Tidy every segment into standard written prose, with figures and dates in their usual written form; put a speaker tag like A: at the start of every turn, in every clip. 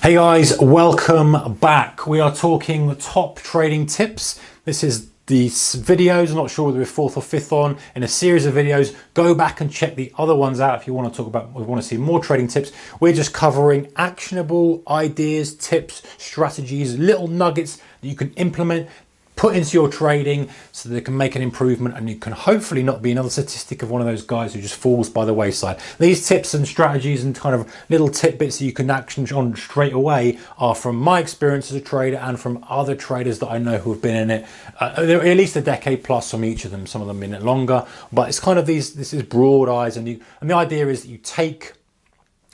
A: Hey guys, welcome back. We are talking top trading tips. This is these videos, I'm not sure whether we're fourth or fifth on in a series of videos. Go back and check the other ones out if you want to talk about, we want to see more trading tips. We're just covering actionable ideas, tips, strategies, little nuggets that you can implement, put into your trading so that they can make an improvement, and you can hopefully not be another statistic of one of those guys who just falls by the wayside. These tips and strategies and kind of little tidbits that you can action on straight away are from my experience as a trader and from other traders that I know who have been in it at least a decade plus from each of them. Some of them in it longer, but it's kind of this is broad eyes, and the idea is that you take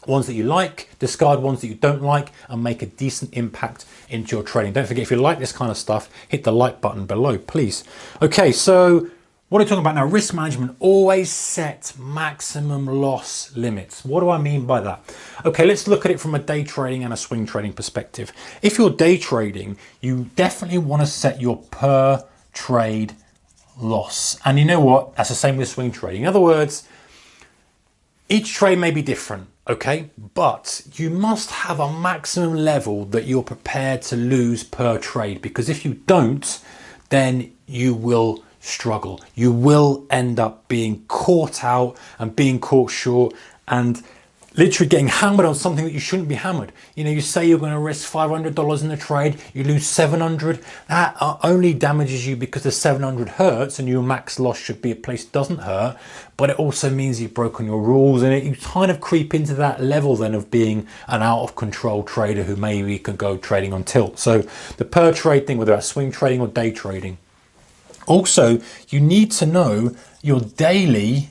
A: ones that you like, discard ones that you don't like, and make a decent impact into your trading. Don't forget, if you like this kind of stuff, hit the like button below, please. Okay, so what are we talking about now? Risk management. Always set maximum loss limits. What do I mean by that? Okay, let's look at it from a day trading and a swing trading perspective. If you're day trading, you definitely want to set your per trade loss. And you know what? That's the same with swing trading. In other words, each trade may be different, okay? But you must have a maximum level that you're prepared to lose per trade, because if you don't, then you will struggle. You will end up being caught out and being caught short and literally getting hammered on something that you shouldn't be hammered. You know, you say you're going to risk $500 in a trade, you lose 700. That only damages you because the 700 hurts, and your max loss should be a place that doesn't hurt. But it also means you've broken your rules, and you kind of creep into that level then of being an out of control trader who maybe can go trading on tilt. So the per trade thing, whether that's swing trading or day trading. Also, you need to know your daily,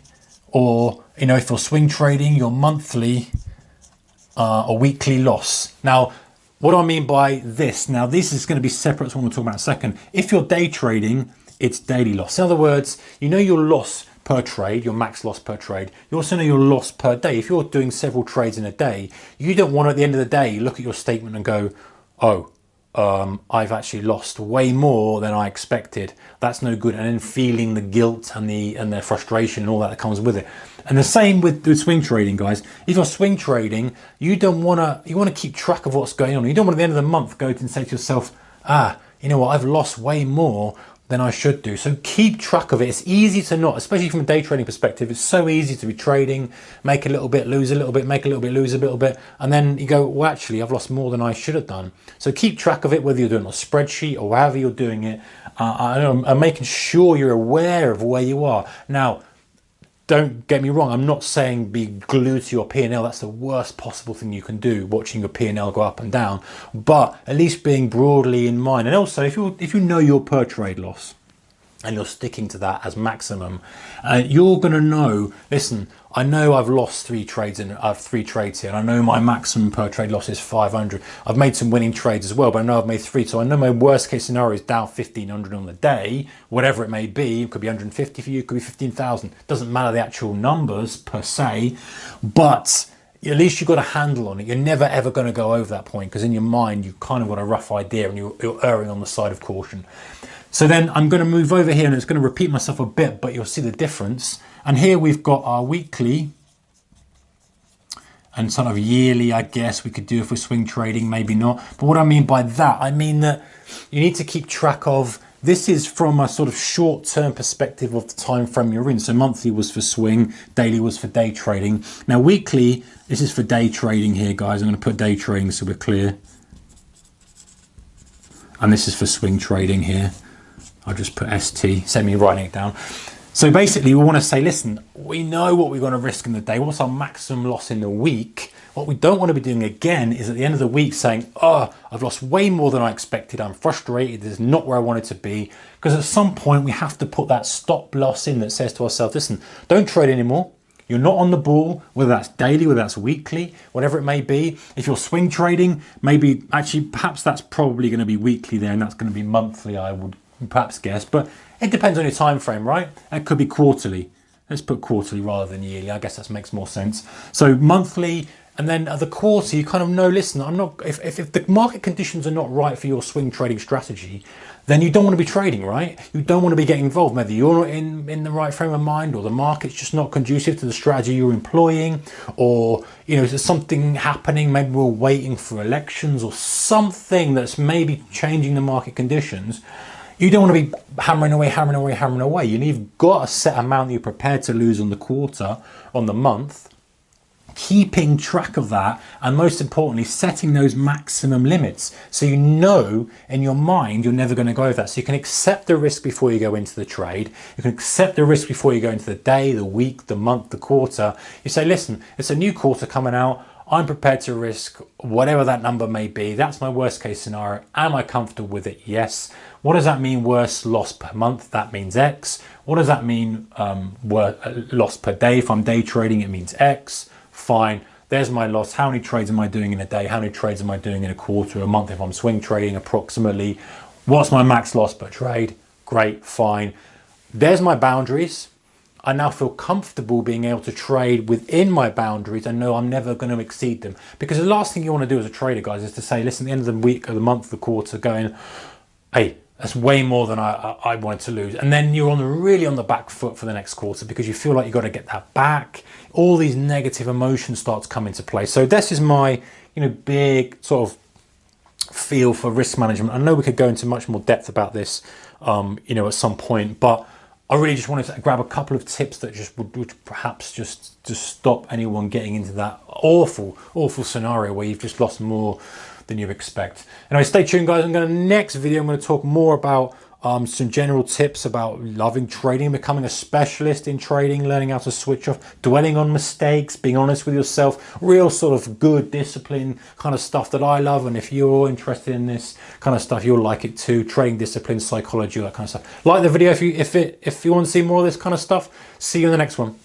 A: or if you're swing trading, your monthly or weekly loss. Now, what do I mean by this? Now, this is going to be separate to what we'll talk about in a second. If you're day trading, it's daily loss. In other words, you know your loss per trade, your max loss per trade. You also know your loss per day. If you're doing several trades in a day, you don't want to, at the end of the day, look at your statement and go, oh, I've actually lost way more than I expected. That's no good. And then feeling the guilt and the frustration and all that comes with it. And the same with swing trading, guys. If you're swing trading, you want to keep track of what's going on. You don't want at the end of the month go and say to yourself, you know what, I've lost way more than I should do. So keep track of it. It's easy to not, especially from a day trading perspective, it's so easy to be trading, make a little bit, lose a little bit, make a little bit, lose a little bit, and then you go, well, actually, I've lost more than I should have done. So keep track of it, whether you're doing it on a spreadsheet or however you're doing it, and making sure you're aware of where you are. Now, don't get me wrong, I'm not saying be glued to your P&L. That's the worst possible thing you can do, watching your P&L go up and down. But at least being broadly in mind. And also, if you know your per trade loss and you're sticking to that as maximum, you're going to know, listen, I know I've lost three trades and I have 3 trades here, and I know my maximum per trade loss is 500. I've made some winning trades as well, but I know I've made 3. So I know my worst case scenario is down 1,500 on the day, whatever it may be. It could be 150 for you, it could be 15,000. Doesn't matter the actual numbers per se, but at least you've got a handle on it. You're never ever going to go over that point, because in your mind you've kind of got a rough idea and you're erring on the side of caution. So then I'm going to move over here, and it's going to repeat myself a bit, but you'll see the difference. And here we've got our weekly and sort of yearly, I guess we could do if we're swing trading, maybe not. But what I mean by that, I mean that you need to keep track of, this is from a sort of short-term perspective of the time frame you're in. So monthly was for swing, daily was for day trading. Now weekly, this is for day trading here, guys. I'm going to put day trading so we're clear. And this is for swing trading here. I'll just put ST, save me writing it down. So basically we want to say, listen, we know what we're going to risk in the day. What's our maximum loss in the week? What we don't want to be doing again is at the end of the week saying, oh, I've lost way more than I expected. I'm frustrated. This is not where I want it to be. Because at some point we have to put that stop loss in that says to ourselves, listen, don't trade anymore. You're not on the ball, whether that's daily, whether that's weekly, whatever it may be. If you're swing trading, maybe actually perhaps that's probably going to be weekly there, and that's going to be monthly, I would perhaps guess. But it depends on your time frame, right? It could be quarterly. Let's put quarterly rather than yearly. I guess that makes more sense. So monthly, And then at the quarter, you kind of know, listen, I'm not, if the market conditions are not right for your swing trading strategy, then you don't want to be trading, right? You don't want to be getting involved. Maybe you're not in the right frame of mind, or the market's just not conducive to the strategy you're employing, or, you know, there's something happening. Maybe we're waiting for elections or something that's maybe changing the market conditions. You don't want to be hammering away. You've got a set amount that you're prepared to lose on the quarter, on the month, keeping track of that, and most importantly, setting those maximum limits. So you know in your mind you're never going to go over that. So you can accept the risk before you go into the trade. You can accept the risk before you go into the day, the week, the month, the quarter. You say, listen, it's a new quarter coming out. I'm prepared to risk whatever that number may be. That's my worst case scenario. Am I comfortable with it? Yes. What does that mean, worst loss per month? That means X. What does that mean, loss per day? If I'm day trading, it means X. Fine, there's my loss. How many trades am I doing in a day? How many trades am I doing in a quarter, a month if I'm swing trading approximately? What's my max loss per trade? Great, fine. There's my boundaries. I now feel comfortable being able to trade within my boundaries and know I'm never going to exceed them. Because the last thing you want to do as a trader, guys, is to say, listen, at the end of the week, or the month, the quarter, going, hey, that's way more than I wanted to lose. And then you're really on the back foot for the next quarter because you feel like you've got to get that back. All these negative emotions start to come into play. So this is my, big sort of feel for risk management. I know we could go into much more depth about this, at some point, but I really just wanted to grab a couple of tips that just would perhaps just stop anyone getting into that awful scenario where you've just lost more than you expect. Anyway, stay tuned, guys. Next video, I'm going to talk more about some general tips about loving trading, becoming a specialist in trading, learning how to switch off, dwelling on mistakes, being honest with yourself, real sort of good discipline kind of stuff that I love. And if you're interested in this kind of stuff, you'll like it too. Trading discipline, psychology, all that kind of stuff. Like the video if you want to see more of this kind of stuff. See you in the next one.